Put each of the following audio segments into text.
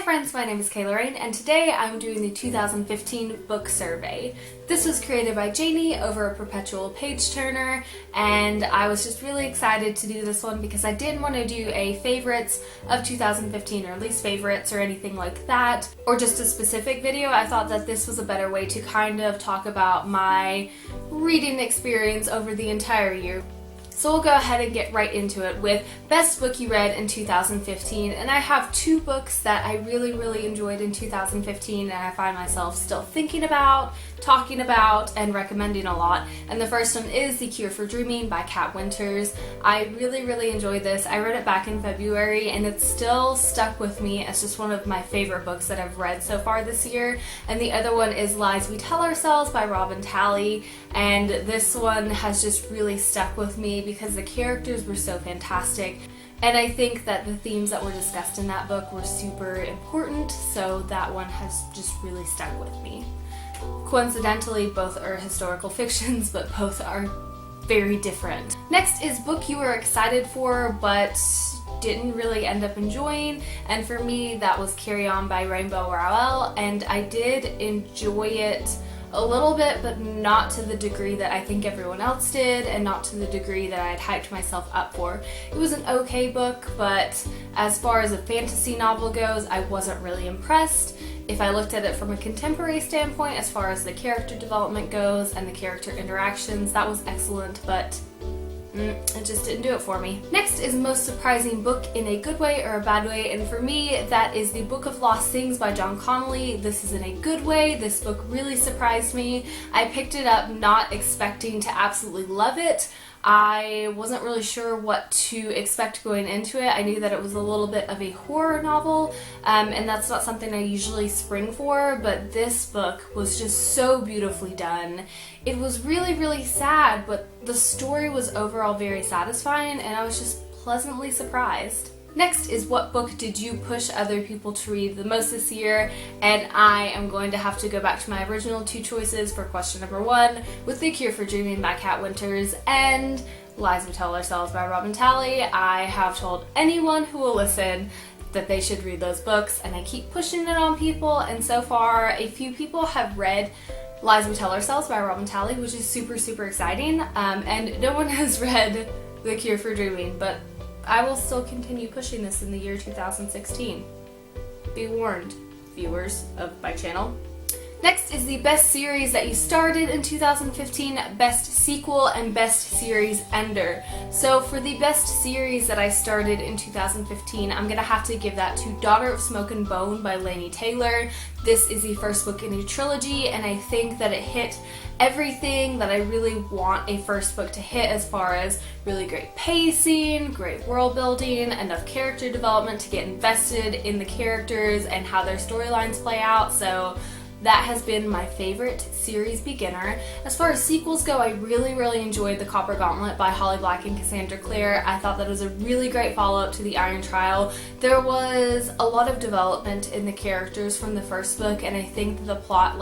friends, my name is Kayla Rain, and today I'm doing the 2015 book survey. This was created by Janie over at Perpetual Page Turner, and I was just really excited to do this one because I didn't want to do a favorites of 2015 or least favorites or anything like that, or just a specific video. I thought that this was a better way to kind of talk about my reading experience over the entire year. So we'll go ahead and get right into it with best book you read in 2015, and I have two books that I really enjoyed in 2015 and I find myself still thinking about, talking about, and recommending a lot. And the first one is The Cure for Dreaming by Kat Winters. I really enjoyed this. I read it back in February and it's still stuck with me as just one of my favorite books that I've read so far this year. And the other one is Lies We Tell Ourselves by Robin Talley, and this one has just really stuck with me because the characters were so fantastic. And I think that the themes that were discussed in that book were super important, so that one has just really stuck with me. Coincidentally, both are historical fictions, but both are very different. Next is book you were excited for, but didn't really end up enjoying, and for me that was Carry On by Rainbow Rowell, and I did enjoy it a little bit, but not to the degree that I think everyone else did, and not to the degree that I'd hyped myself up for. It was an okay book, but as far as a fantasy novel goes, I wasn't really impressed. If I looked at it from a contemporary standpoint, as far as the character development goes and the character interactions, that was excellent, but it just didn't do it for me. Next is most surprising book in a good way or a bad way, and for me that is The Book of Lost Things by John Connolly. This is in a good way. This book really surprised me. I picked it up not expecting to absolutely love it. I wasn't really sure what to expect going into it. I knew that it was a little bit of a horror novel, and that's not something I usually spring for, but this book was just so beautifully done. It was really sad, but the story was overall very satisfying, and I was just pleasantly surprised. Next is what book did you push other people to read the most this year, and I am going to have to go back to my original two choices for question number one with The Cure for Dreaming by Kat Winters and Lies We Tell Ourselves by Robin Talley. I have told anyone who will listen that they should read those books, and I keep pushing it on people, and so far a few people have read Lies We Tell Ourselves by Robin Talley, which is super exciting, and no one has read The Cure for Dreaming, but I will still continue pushing this in the year 2016. Be warned, viewers of my channel. Next is the best series that you started in 2015, best sequel, and best series ender. So for the best series that I started in 2015, I'm gonna have to give that to Daughter of Smoke and Bone by Laini Taylor. This is the first book in a trilogy, and I think that it hit everything that I really want a first book to hit, as far as really great pacing, great world building, enough character development to get invested in the characters and how their storylines play out. So that has been my favorite series beginner. As far as sequels go, I really enjoyed The Copper Gauntlet by Holly Black and Cassandra Clare. I thought that was a really great follow-up to The Iron Trial. There was a lot of development in the characters from the first book, and I think that the plot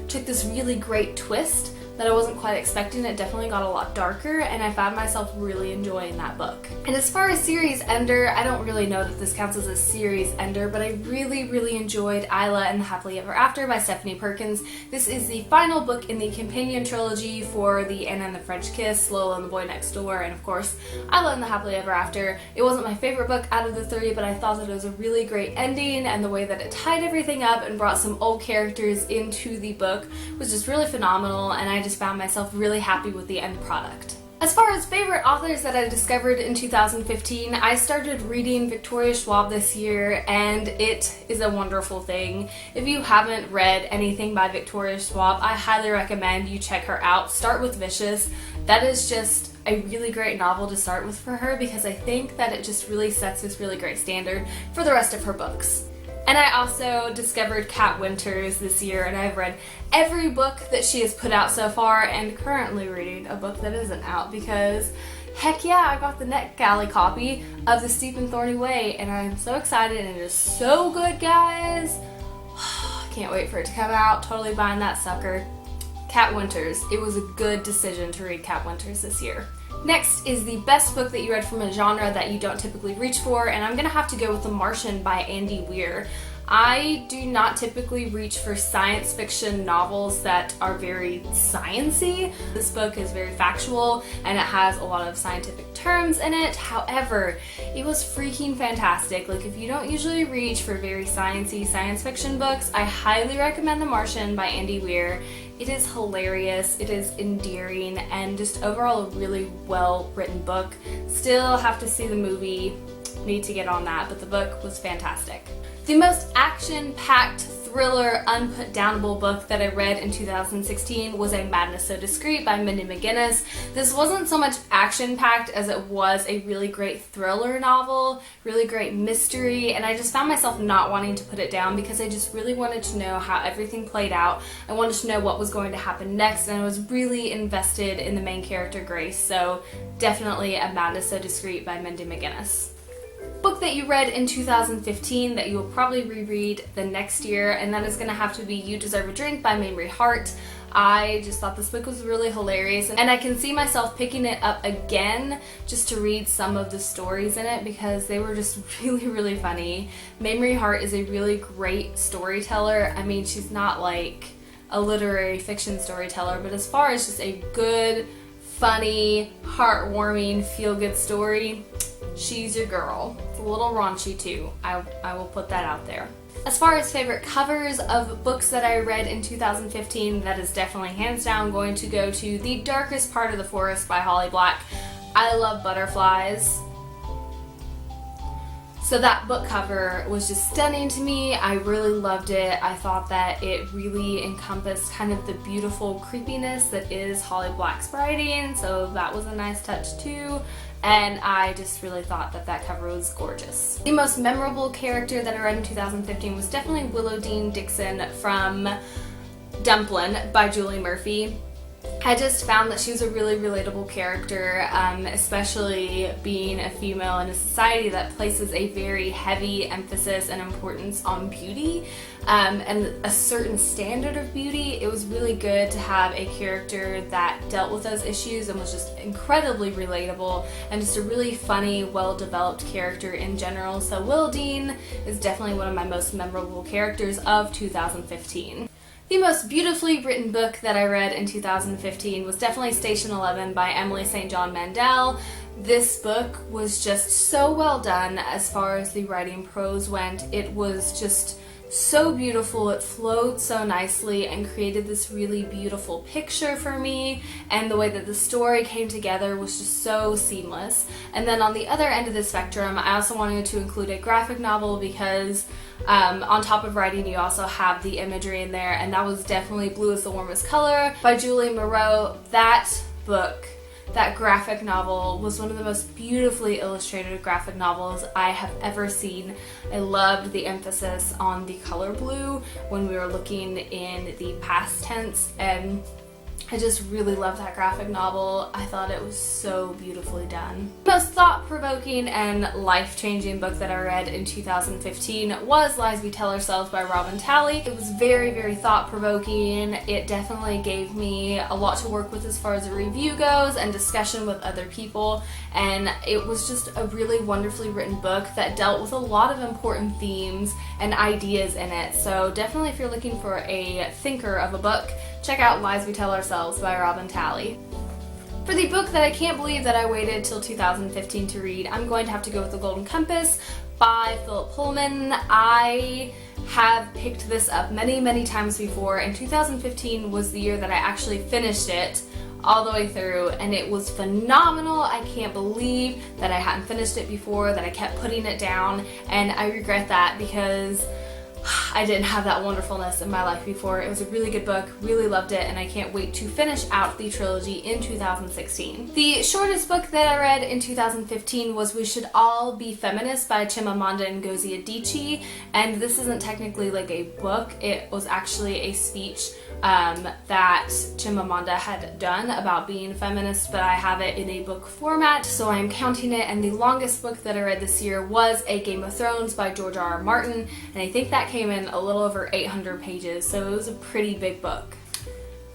took this really great twist that I wasn't quite expecting. It definitely got a lot darker, and I found myself really enjoying that book. And as far as series ender, I don't really know that this counts as a series ender, but I really enjoyed Isla and the Happily Ever After by Stephanie Perkins. This is the final book in the companion trilogy for the Anna and the French Kiss, Lola and the Boy Next Door, and of course Isla and the Happily Ever After. It wasn't my favorite book out of the three, but I thought that it was a really great ending, and the way that it tied everything up and brought some old characters into the book was just really phenomenal, and I just found myself really happy with the end product. As far as favorite authors that I discovered in 2015, I started reading Victoria Schwab this year, and it is a wonderful thing. If you haven't read anything by Victoria Schwab, I highly recommend you check her out. Start with Vicious. That is just a really great novel to start with for her, because I think that it just really sets this really great standard for the rest of her books. And I also discovered Kat Winters this year, and I've read every book that she has put out so far, and currently reading a book that isn't out because, heck yeah, I got the NetGalley copy of The Steep and Thorny Way, and I'm so excited, and it is so good, guys. Can't wait for it to come out. Totally buying that sucker. Kat Winters. It was a good decision to read Kat Winters this year. Next is the best book that you read from a genre that you don't typically reach for, and I'm gonna have to go with The Martian by Andy Weir. I do not typically reach for science fiction novels that are very sciencey. This book is very factual and it has a lot of scientific terms in it. However, it was freaking fantastic. Like, if you don't usually reach for very sciencey science fiction books, I highly recommend The Martian by Andy Weir. It is hilarious, it is endearing, and just overall a really well written book. Still have to see the movie, need to get on that, but the book was fantastic. The most action-packed thriller, unputdownable book that I read in 2016 was A Madness So Discreet by Mindy McGinnis. This wasn't so much action-packed as it was a really great thriller novel, really great mystery, and I just found myself not wanting to put it down because I just really wanted to know how everything played out. I wanted to know what was going to happen next, and I was really invested in the main character, Grace, so definitely A Madness So Discreet by Mindy McGinnis. Book that you read in 2015 that you will probably reread the next year, and that is going to have to be You Deserve a Drink by Mamrie Hart. I just thought this book was really hilarious, and I can see myself picking it up again just to read some of the stories in it because they were just really funny. Mamrie Hart is a really great storyteller. I mean, she's not like a literary fiction storyteller, but as far as just a good, funny, heartwarming, feel-good story, she's your girl. It's a little raunchy too. I will put that out there. As far as favorite covers of books that I read in 2015, that is definitely hands down going to go to The Darkest Part of the Forest by Holly Black. I love butterflies. So that book cover was just stunning to me. I really loved it. I thought that it really encompassed kind of the beautiful creepiness that is Holly Black's writing, so that was a nice touch too. And I just really thought that that cover was gorgeous. The most memorable character that I read in 2015 was definitely Willow Dean Dixon from Dumplin' by Julie Murphy. I just found that she was a really relatable character, especially being a female in a society that places a very heavy emphasis and importance on beauty and a certain standard of beauty. It was really good to have a character that dealt with those issues and was just incredibly relatable and just a really funny, well-developed character in general. So Willow Dean is definitely one of my most memorable characters of 2015. The most beautifully written book that I read in 2015 was definitely Station 11 by Emily St. John Mandel. This book was just so well done as far as the writing prose went. It was just so beautiful, it flowed so nicely and created this really beautiful picture for me, and the way that the story came together was just so seamless. And then on the other end of the spectrum, I also wanted to include a graphic novel because on top of writing you also have the imagery in there, and that was definitely Blue is the Warmest Color by Julie Moreau. That book, that graphic novel, was one of the most beautifully illustrated graphic novels I have ever seen. I loved the emphasis on the color blue when we were looking in the past tense, and I just really loved that graphic novel. I thought it was so beautifully done. The most thought-provoking and life-changing book that I read in 2015 was Lies We Tell Ourselves by Robin Talley. It was very thought-provoking. It definitely gave me a lot to work with as far as a review goes and discussion with other people, and it was just a really wonderfully written book that dealt with a lot of important themes and ideas in it. So definitely, if you're looking for a thinker of a book, check out Lies We Tell Ourselves by Robin Talley. For the book that I can't believe that I waited till 2015 to read, I'm going to have to go with The Golden Compass by Philip Pullman. I have picked this up many times before, and 2015 was the year that I actually finished it all the way through, and it was phenomenal. I can't believe that I hadn't finished it before, that I kept putting it down, and I regret that because I didn't have that wonderfulness in my life before. It was a really good book, really loved it, and I can't wait to finish out the trilogy in 2016. The shortest book that I read in 2015 was We Should All Be Feminists by Chimamanda Ngozi Adichie, and this isn't technically like a book, it was actually a speech that Chimamanda had done about being feminist, but I have it in a book format, so I'm counting it. And the longest book that I read this year was A Game of Thrones by George R.R. Martin, and I think that came in a little over 800 pages, so it was a pretty big book.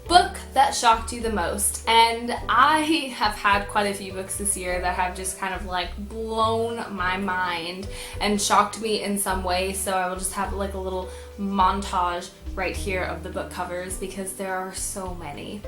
Book that shocked you the most. And I have had quite a few books this year that have just kind of like blown my mind and shocked me in some way, so I will just have like a little montage right here of the book covers because there are so many.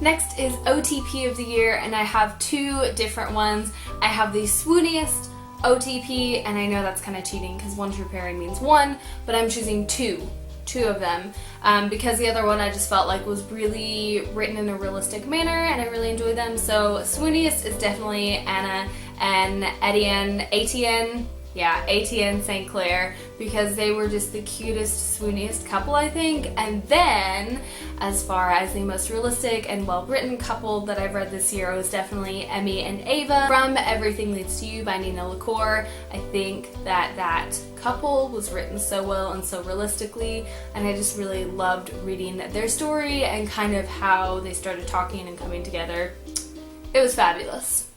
Next is OTP of the year, and I have two different ones. I have the swooniest OTP, and I know that's kind of cheating because one true pairing means one, but I'm choosing two of them because the other one I just felt like was really written in a realistic manner and I really enjoyed them. So swooniest is definitely Anna and Etienne St. Clair, because they were just the cutest, swooniest couple, I think. And then, as far as the most realistic and well-written couple that I've read this year, was definitely Emmy and Ava from Everything Leads to You by Nina LaCour. I think that couple was written so well and so realistically, and I just really loved reading their story and kind of how they started talking and coming together. It was fabulous.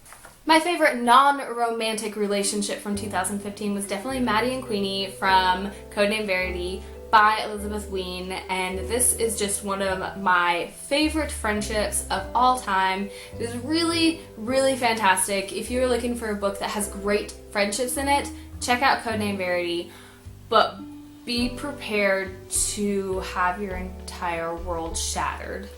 My favorite non-romantic relationship from 2015 was definitely Maddie and Queenie from Codename Verity by Elizabeth Wein, and this is just one of my favorite friendships of all time. It was really, really fantastic. If you're looking for a book that has great friendships in it, check out Codename Verity, but be prepared to have your entire world shattered.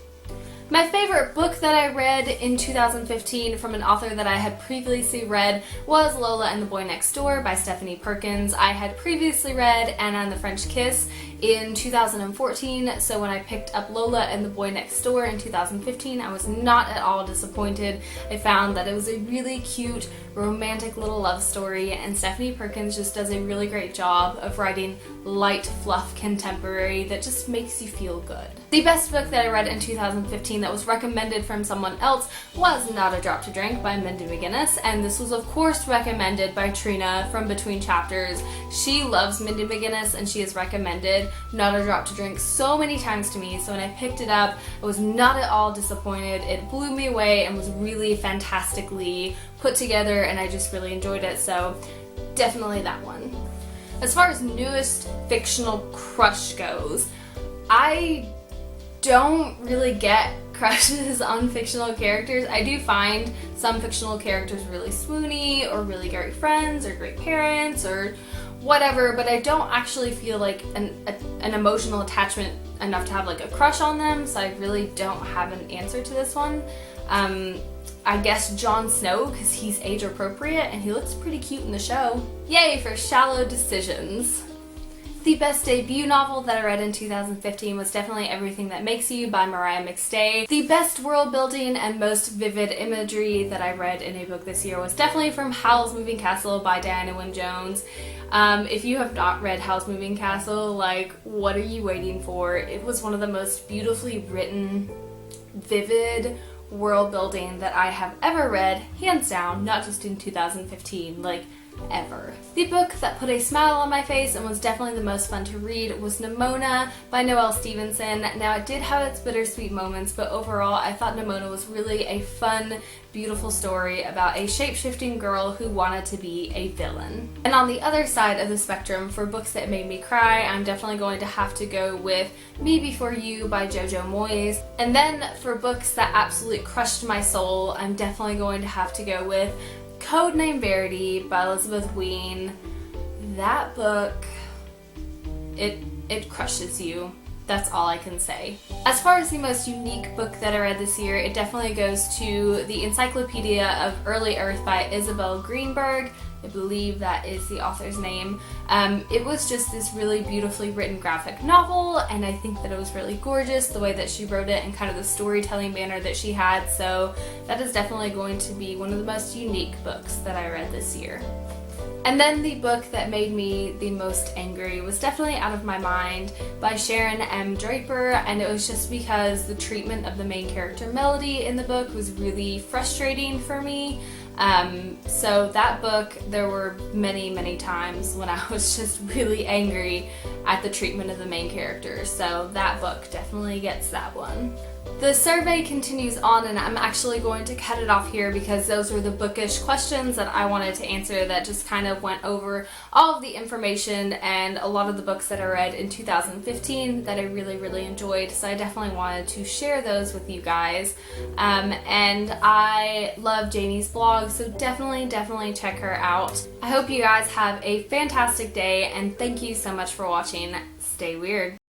My favorite book that I read in 2015 from an author that I had previously read was Lola and the Boy Next Door by Stephanie Perkins. I had previously read Anna and the French Kiss in 2014, so when I picked up Lola and the Boy Next Door in 2015, I was not at all disappointed. I found that it was a really cute, romantic little love story, and Stephanie Perkins just does a really great job of writing light fluff contemporary that just makes you feel good. The best book that I read in 2015 that was recommended from someone else was Not a Drop to Drink by Mindy McGinnis, and this was of course recommended by Trina from Between Chapters. She loves Mindy McGinnis and she has recommended Not a Drop to Drink so many times to me, so when I picked it up, I was not at all disappointed. It blew me away and was really fantastically put together, and I just really enjoyed it, so definitely that one. As far as newest fictional crush goes, I don't really get crushes on fictional characters. I do find some fictional characters really swoony or really great friends or great parents or whatever, but I don't actually feel like an emotional attachment enough to have like a crush on them, so I really don't have an answer to this one. I guess Jon Snow, because he's age appropriate and he looks pretty cute in the show. Yay for shallow decisions. The best debut novel that I read in 2015 was definitely Everything That Makes You by Mariah McStay. The best world building and most vivid imagery that I read in a book this year was definitely from Howl's Moving Castle by Diana Wynne Jones. If you have not read Howl's Moving Castle, like, what are you waiting for? It was one of the most beautifully written, vivid world building that I have ever read, hands down, not just in 2015, like, ever. The book that put a smile on my face and was definitely the most fun to read was Nimona by Noelle Stevenson. Now, it did have its bittersweet moments, but overall I thought Nimona was really a fun, beautiful story about a shape-shifting girl who wanted to be a villain. And on the other side of the spectrum, for books that made me cry, I'm definitely going to have to go with Me Before You by Jojo Moyes. And then for books that absolutely crushed my soul, I'm definitely going to have to go with Codename Verity by Elizabeth Wein. That book, it crushes you. That's all I can say. As far as the most unique book that I read this year, it definitely goes to The Encyclopedia of Early Earth by Isabel Greenberg. I believe that is the author's name. It was just this really beautifully written graphic novel, and I think that it was really gorgeous the way that she wrote it and kind of the storytelling manner that she had, so that is definitely going to be one of the most unique books that I read this year. And then the book that made me the most angry was definitely Out of My Mind by Sharon M. Draper, and it was just because the treatment of the main character Melody in the book was really frustrating for me. So that book, there were many times when I was just really angry at the treatment of the main characters. So that book definitely gets that one. The survey continues on, and I'm actually going to cut it off here because those were the bookish questions that I wanted to answer that just kind of went over all of the information and a lot of the books that I read in 2015 that I really enjoyed. So I definitely wanted to share those with you guys. And I love Janie's blog, so definitely check her out. I hope you guys have a fantastic day, and thank you so much for watching. Stay weird.